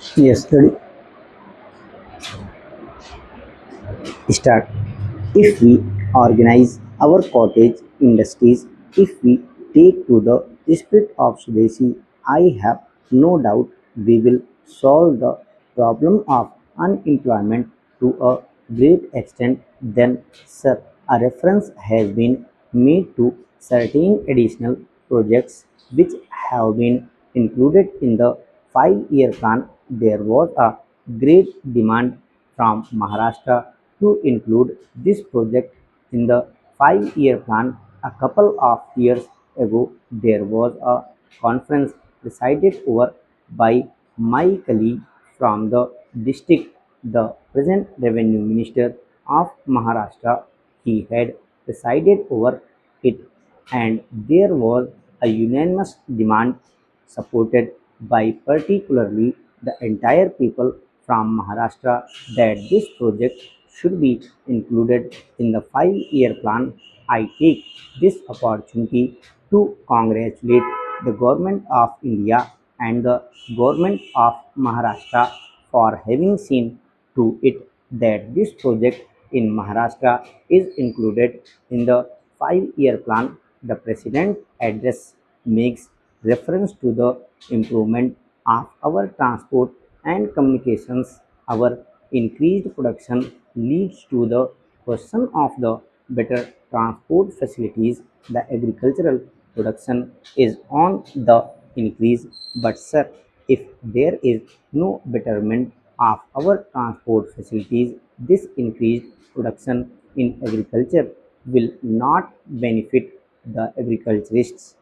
Yes, ready. Start. If we organize our cottage industries, if we take to the spirit of Sudesi, I have no doubt we will solve the problem of unemployment to a great extent. Then, sir, a reference has been made to certain additional projects which have been included in the 5 year plan. There was a great demand from Maharashtra to include this project in the 5 year plan. A couple of years ago, there was a conference presided over by my colleague from the district, the present Revenue Minister of Maharashtra. He had presided over it, and there was a unanimous demand supported by particularly the entire people from Maharashtra that this project should be included in the 5 year plan. I take this opportunity to congratulate the Government of India and the Government of Maharashtra for having seen to it that this project in Maharashtra is included in the 5 year plan. The President address makes reference to the improvement of our transport and communications. Our increased production leads to the question of the better transport facilities. The agricultural production is on the increase, but sir, if there is no betterment of our transport facilities, this increased production in agriculture will not benefit the agriculturists.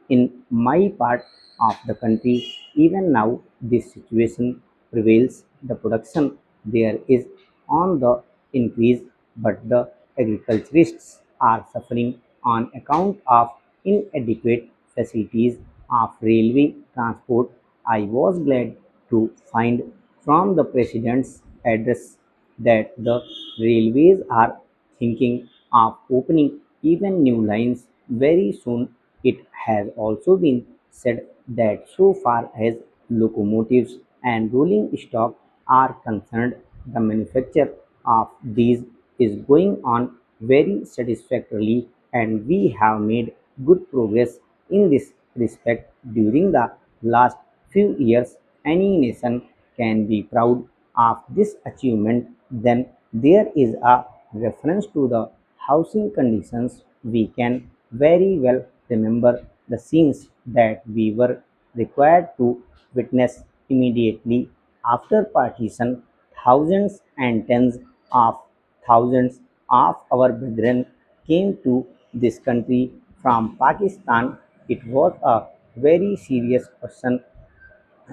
In my part of the country, even now, this situation prevails. The production there is on the increase, but the agriculturists are suffering on account of inadequate facilities of railway transport. I was glad to find from the President's address that the railways are thinking of opening even new lines very soon. It has also been said that so far as locomotives and rolling stock are concerned, the manufacture of these is going on very satisfactorily, and we have made good progress in this respect during the last few years. Any nation can be proud of this achievement. Then there is a reference to the housing conditions. We can very well remember the scenes that we were required to witness immediately after partition. Thousands and tens of thousands of our brethren came to this country from Pakistan. It was a very serious question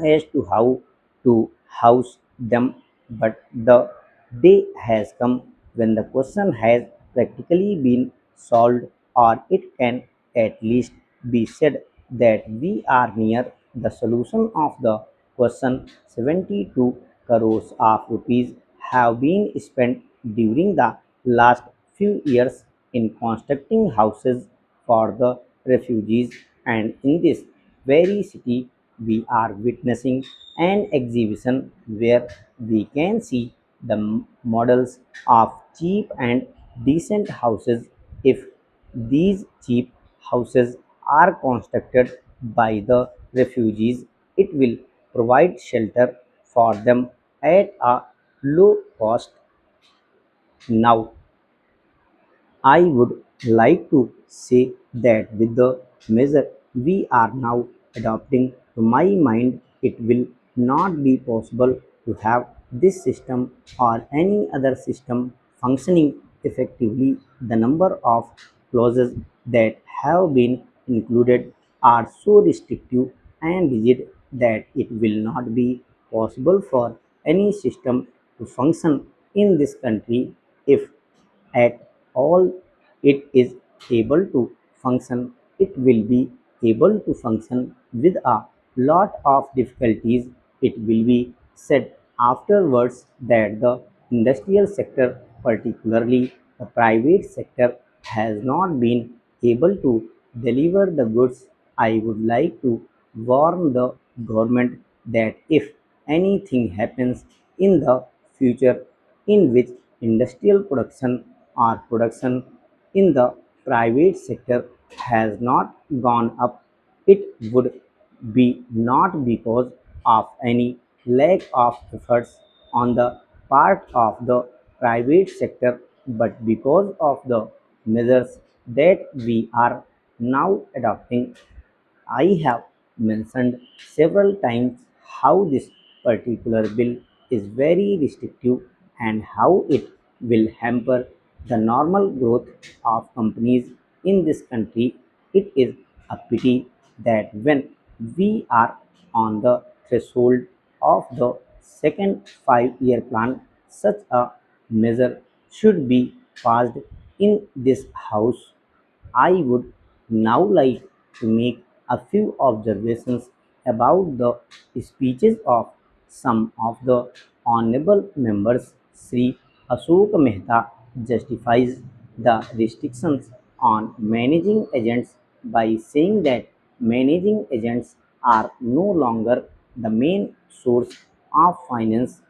as to how to house them, but the day has come when the question has practically been solved, or it can at least be said that we are near the solution of the question. 72 crores of rupees have been spent during the last few years in constructing houses for the refugees, and in this very city we are witnessing an exhibition where we can see the models of cheap and decent houses. If these cheap houses are constructed by the refugees, it will provide shelter for them at a low cost. Now, I would like to say that with the measure we are now adopting, to my mind, it will not be possible to have this system or any other system functioning effectively. The number of clauses that have been included are so restrictive and rigid that it will not be possible for any system to function in this country. If at all it is able to function, it will be able to function with a lot of difficulties. It will be said afterwards that the industrial sector, particularly the private sector, has not been able to deliver the goods. I would like to warn the government that if anything happens in the future in which industrial production or production in the private sector has not gone up, it would be not because of any lack of efforts on the part of the private sector, but because of the measures that we are now adopting. I have mentioned several times how this particular bill is very restrictive and how it will hamper the normal growth of companies in this country. It is a pity that when we are on the threshold of the second 5 year plan, such a measure should be passed in this House. I would now like to make a few observations about the speeches of some of the honorable members. Sri Ashok Mehta justifies the restrictions on managing agents by saying that managing agents are no longer the main source of finance.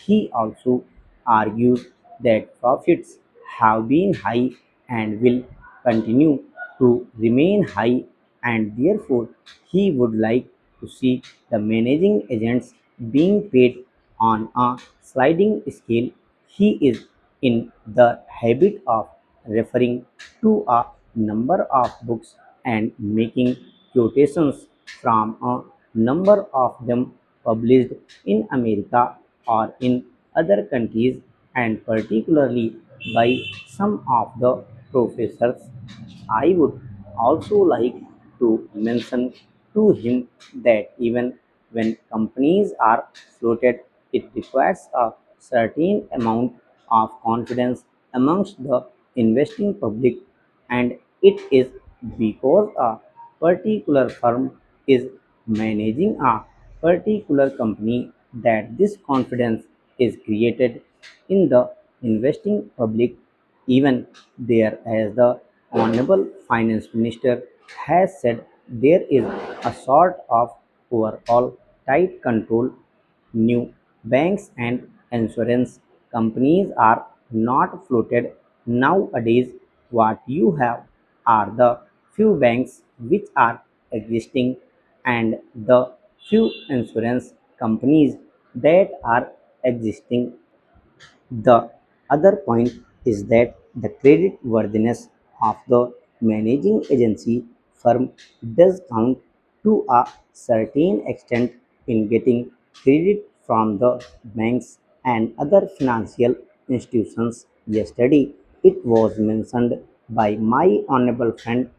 He also argues that profits have been high and will continue to remain high, and therefore he would like to see the managing agents being paid on a sliding scale. He is in the habit of referring to a number of books and making quotations from a number of them published in America or in other countries, and particularly by some of the professors. I would also like to mention to him that even when companies are floated, it requires a certain amount of confidence amongst the investing public, and it is because a particular firm is managing a particular company that this confidence is created in the investing public. Even there, as the Honorable Finance Minister has said, there is a sort of overall tight control. New banks and insurance companies are not floated nowadays. What you have are the few banks which are existing and the few insurance companies that are existing. The other point is that the credit worthiness of the managing agency firm does count to a certain extent in getting credit from the banks and other financial institutions. Yesterday, it was mentioned by my honorable friend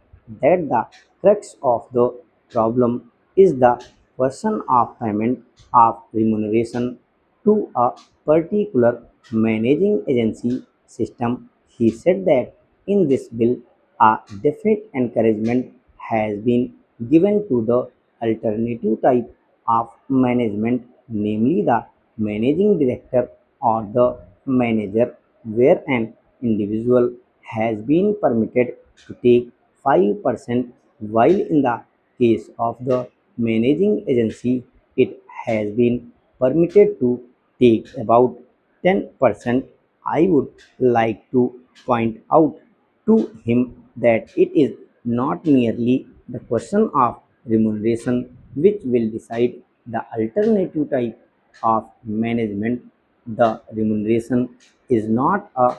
that the crux of the problem is the question of payment of remuneration to a particular managing agency system. He said that in this bill, a definite encouragement has been given to the alternative type of management, namely the managing director or the manager, where an individual has been permitted to take 5%, while in the case of the managing agency, it has been permitted to take about 10%. I would like to point out to him that it is not merely the question of remuneration which will decide the alternative type of management. The remuneration is not a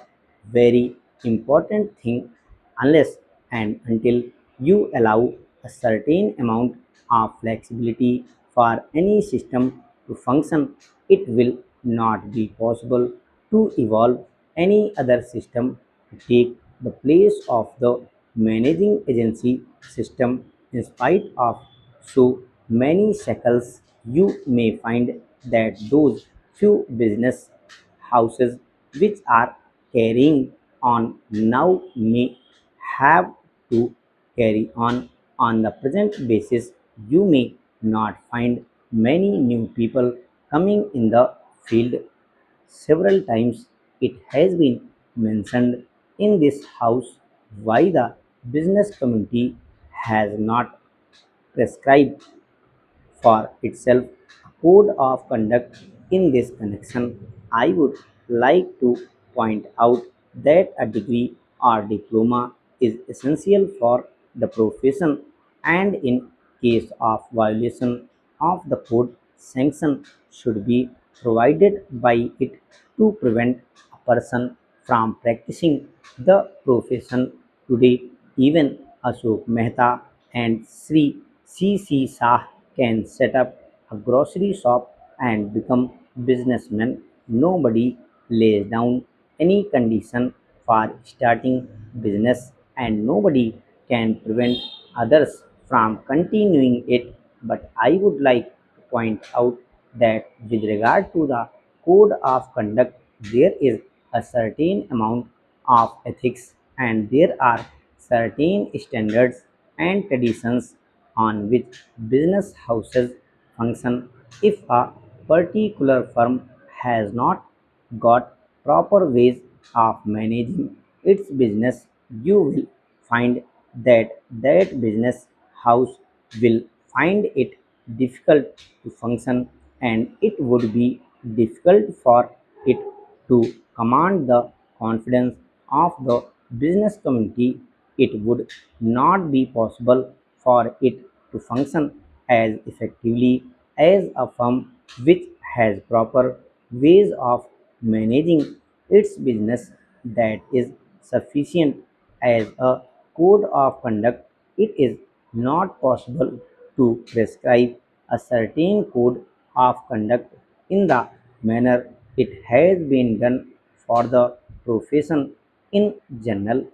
very important thing unless and until you allow a certain amount of flexibility for any system to function. It will not be possible to evolve any other system to take the place of the managing agency system. In spite of so many shackles, you may find that those few business houses which are carrying on now may have to carry on the present basis. You may not find many new people coming in the field. Several times it has been mentioned in this house why the business community has not prescribed for itself code of conduct. In this connection, I would like to point out that a degree or diploma is essential for the profession, and in case of violation of the code, sanction should be provided by it to prevent a person from practicing the profession today. Even Ashok Mehta and Sri C. Shah can set up a grocery shop and become businessmen. Nobody lays down any condition for starting business, and nobody can prevent others from continuing it. But I would like to point out that with regard to the code of conduct, there is a certain amount of ethics, and there are certain standards and traditions on which business houses function. If a particular firm has not got proper ways of managing its business, you will find that business house will find it difficult to function, and it would be difficult for it to command the confidence of the business community. It would not be possible for it to function as effectively as a firm which has proper ways of managing its business that is sufficient as a code of conduct. It is not possible to prescribe a certain code of conduct in the manner it has been done for the profession in general.